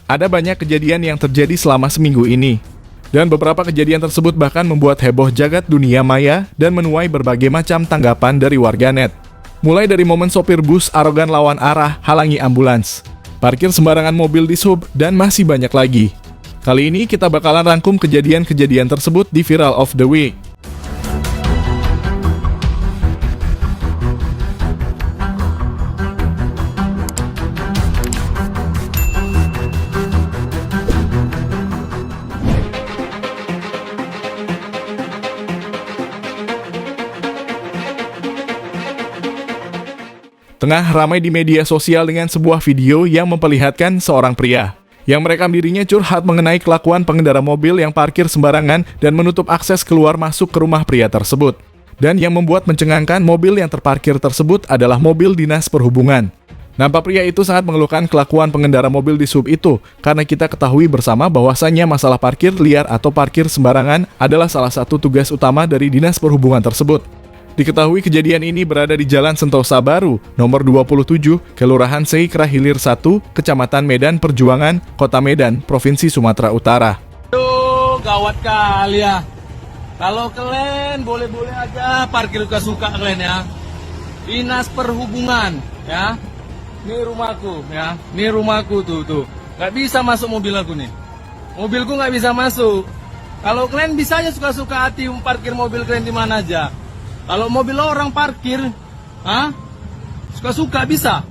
Ada banyak kejadian yang terjadi selama seminggu ini. Dan beberapa kejadian tersebut bahkan membuat heboh jagat dunia maya dan menuai berbagai macam tanggapan dari warganet. Mulai dari momen sopir bus arogan lawan arah halangi ambulans, parkir sembarangan mobil di sub, dan masih banyak lagi. Kali ini kita bakalan rangkum kejadian-kejadian tersebut di Viral of the Week. Tengah ramai di media sosial dengan sebuah video yang memperlihatkan seorang pria yang merekam dirinya curhat mengenai kelakuan pengendara mobil yang parkir sembarangan dan menutup akses keluar masuk ke rumah pria tersebut. Dan yang membuat mencengangkan, mobil yang terparkir tersebut adalah mobil dinas perhubungan. Nampak pria itu sangat mengeluhkan kelakuan pengendara mobil di sub itu, karena kita ketahui bersama bahwasannya masalah parkir liar atau parkir sembarangan adalah salah satu tugas utama dari dinas perhubungan tersebut. Diketahui kejadian ini berada di Jalan Sentosa Baru, nomor 27, Kelurahan Seikra Hilir 1, Kecamatan Medan Perjuangan, Kota Medan, Provinsi Sumatera Utara. Aduh, gawat kali ya. Kalau kalian boleh-boleh aja parkir suka kalian ya. Dinas Perhubungan ya. Ini rumahku ya. Ini rumahku tuh. Nggak bisa masuk mobil aku nih. Mobilku nggak bisa masuk. Kalau kalian bisa aja suka-suka hati parkir mobil kalian di mana aja. Kalau mobil orang parkir, suka-suka bisa.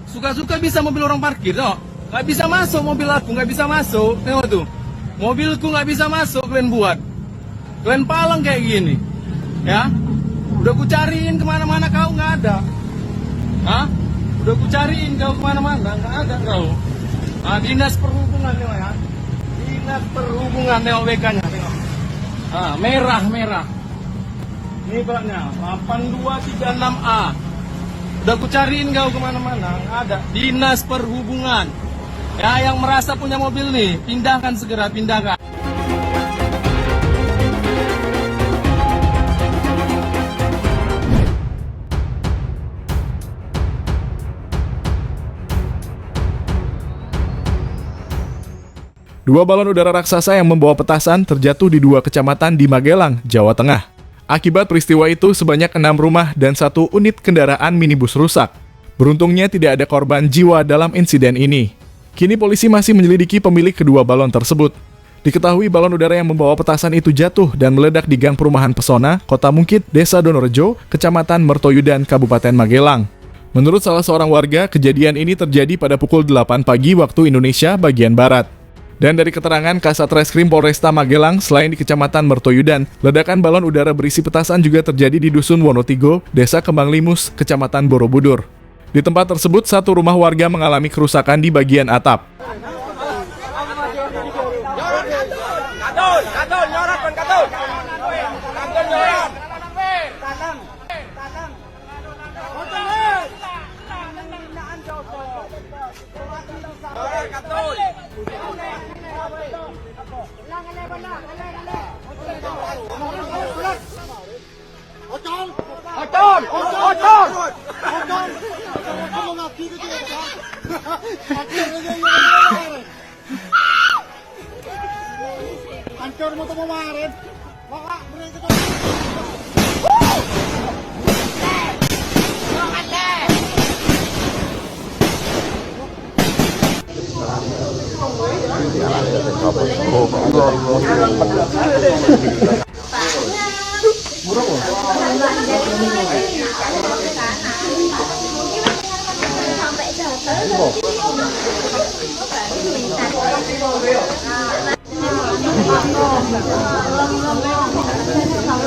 Suka-suka bisa mobil orang parkir, no? Nggak bisa masuk mobil aku, nggak bisa masuk. Tengok tuh, mobilku nggak bisa masuk, kalian buat. Kalian palang kayak gini, ya? Udah ku cariin kemana-mana kau nggak ada. Udah ku cariin kau kemana-mana, nggak ada kau. Dinas Perhubungan, tengok ya. Dinas Perhubungan, tengok WK-nya, tengok. Merah. Ini platnya 8236A. Udah ku cariin kau kemana-mana, nggak ada. Dinas Perhubungan. Ya, yang merasa punya mobil nih, pindahkan segera, pindahkan. Dua balon udara raksasa yang membawa petasan terjatuh di dua kecamatan di Magelang, Jawa Tengah. Akibat peristiwa itu, sebanyak 6 rumah dan 1 unit kendaraan minibus rusak. Beruntungnya tidak ada korban jiwa dalam insiden ini. Kini polisi masih menyelidiki pemilik kedua balon tersebut. Diketahui balon udara yang membawa petasan itu jatuh dan meledak di Gang Perumahan Pesona, Kota Mungkit, Desa Donorejo, Kecamatan Mertoyudan, Kabupaten Magelang. Menurut salah seorang warga, kejadian ini terjadi pada pukul 8 pagi waktu Indonesia bagian Barat. Dan dari keterangan Kasat Reskrim Polresta Magelang, selain di Kecamatan Mertoyudan, ledakan balon udara berisi petasan juga terjadi di Dusun Wonotigo, Desa Kembang Limus, Kecamatan Borobudur. Di tempat tersebut, 1 rumah warga mengalami kerusakan di bagian atap. Hancur motor kemarin.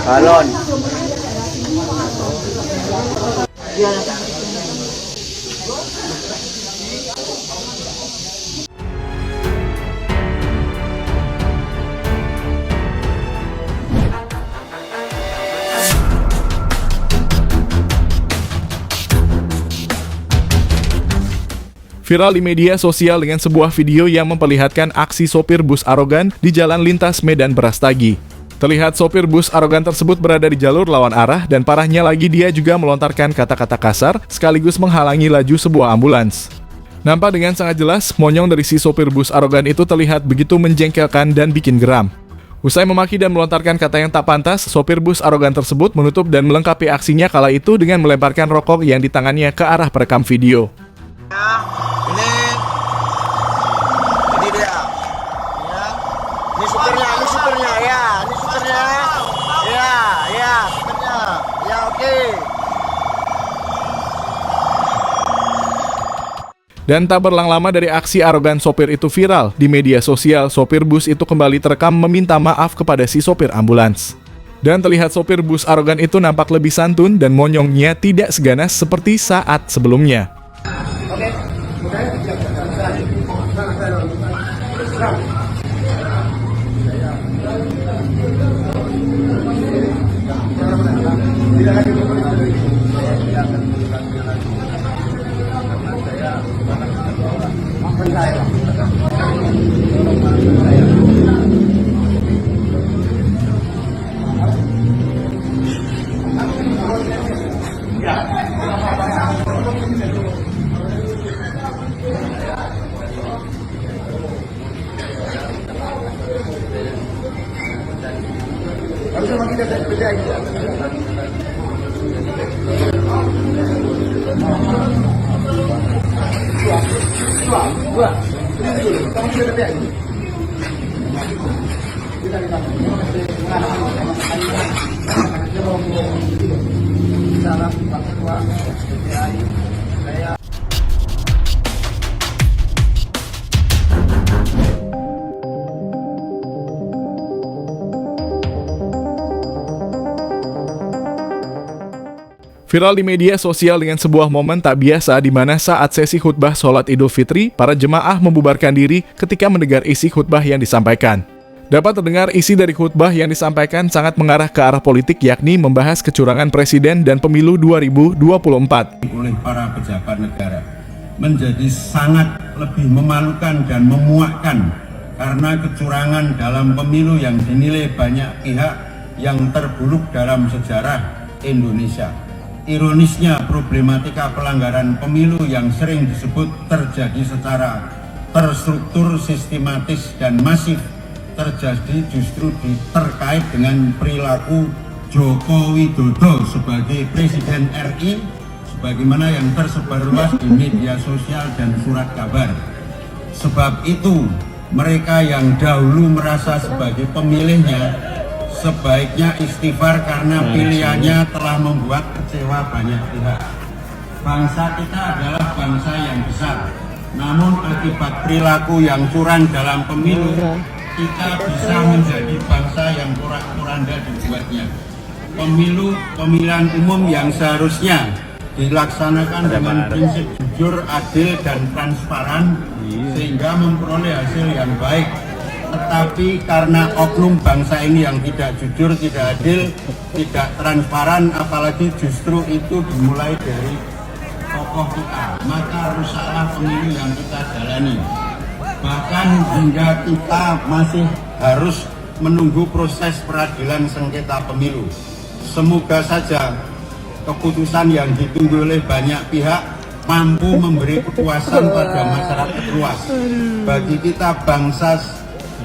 Balon. Viral di media sosial dengan sebuah video yang memperlihatkan aksi sopir bus arogan di jalan lintas Medan Brastagi. Terlihat sopir bus arogan tersebut berada di jalur lawan arah dan parahnya lagi dia juga melontarkan kata-kata kasar sekaligus menghalangi laju sebuah ambulans. Nampak dengan sangat jelas, monyong dari si sopir bus arogan itu terlihat begitu menjengkelkan dan bikin geram. Usai memaki dan melontarkan kata yang tak pantas, sopir bus arogan tersebut menutup dan melengkapi aksinya kala itu dengan melemparkan rokok yang di tangannya ke arah perekam video. Ini dia. Ya. Ini supirnya, ya, ini supirnya. Ya, supirnya. Ya, oke. Dan tak berlang lama dari aksi arogan sopir itu viral, di media sosial sopir bus itu kembali terekam meminta maaf kepada si sopir ambulans. Dan terlihat sopir bus arogan itu nampak lebih santun dan monyongnya tidak seganas seperti saat sebelumnya. Viral di media sosial dengan sebuah momen tak biasa di mana saat sesi khutbah sholat Idul Fitri, para jemaah membubarkan diri ketika mendengar isi khutbah yang disampaikan. Dapat terdengar isi dari khutbah yang disampaikan sangat mengarah ke arah politik, yakni membahas kecurangan presiden dan pemilu 2024. Oleh para pejabat negara menjadi sangat lebih memalukan dan memuakkan karena kecurangan dalam pemilu yang dinilai banyak pihak yang terburuk dalam sejarah Indonesia. Ironisnya, problematika pelanggaran pemilu yang sering disebut terjadi secara terstruktur, sistematis, dan masif terjadi justru terkait dengan perilaku Joko Widodo sebagai Presiden RI, sebagaimana yang tersebar luas di media sosial dan surat kabar. Sebab itu, mereka yang dahulu merasa sebagai pemilihnya sebaiknya istighfar karena pilihannya telah membuat kecewa banyak pihak. Bangsa kita adalah bangsa yang besar, namun akibat perilaku yang curang dalam pemilu, kita bisa menjadi bangsa yang porak-poranda dibuatnya. Pemilihan umum yang seharusnya dilaksanakan dengan prinsip jujur, adil, dan transparan sehingga memperoleh hasil yang baik. Tetapi karena oknum bangsa ini yang tidak jujur, tidak adil, tidak transparan, apalagi justru itu dimulai dari tokoh kita, maka rusaklah pemilu yang kita jalani. Bahkan hingga kita masih harus menunggu proses peradilan sengketa pemilu. Semoga saja keputusan yang ditunggu oleh banyak pihak mampu memberi kepuasan pada masyarakat luas. Bagi kita bangsa,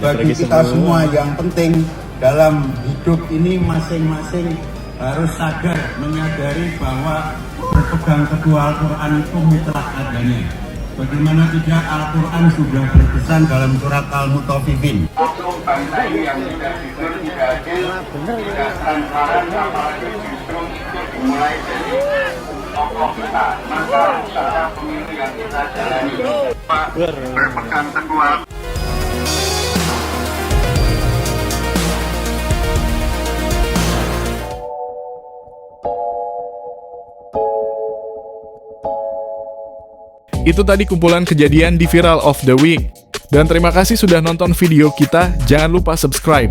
bagi kita semua, yang penting dalam hidup ini masing-masing harus sadar, menyadari bahwa berpegang teguh Al-Quran itu mutlak adanya. Bagaimana tidak, Al-Quran sudah berpesan dalam surat Al-Mutaffifin. Oknum bangsa ini yang tidak jujur, tidak adil, tidak transparan, apalagi justru itu dimulai dari tokoh kita. Maka usaha pemilu yang kita jalani berpegang teguh Al-Quran. Itu tadi kumpulan kejadian di Viral of the Week. Dan terima kasih sudah nonton video kita, jangan lupa subscribe.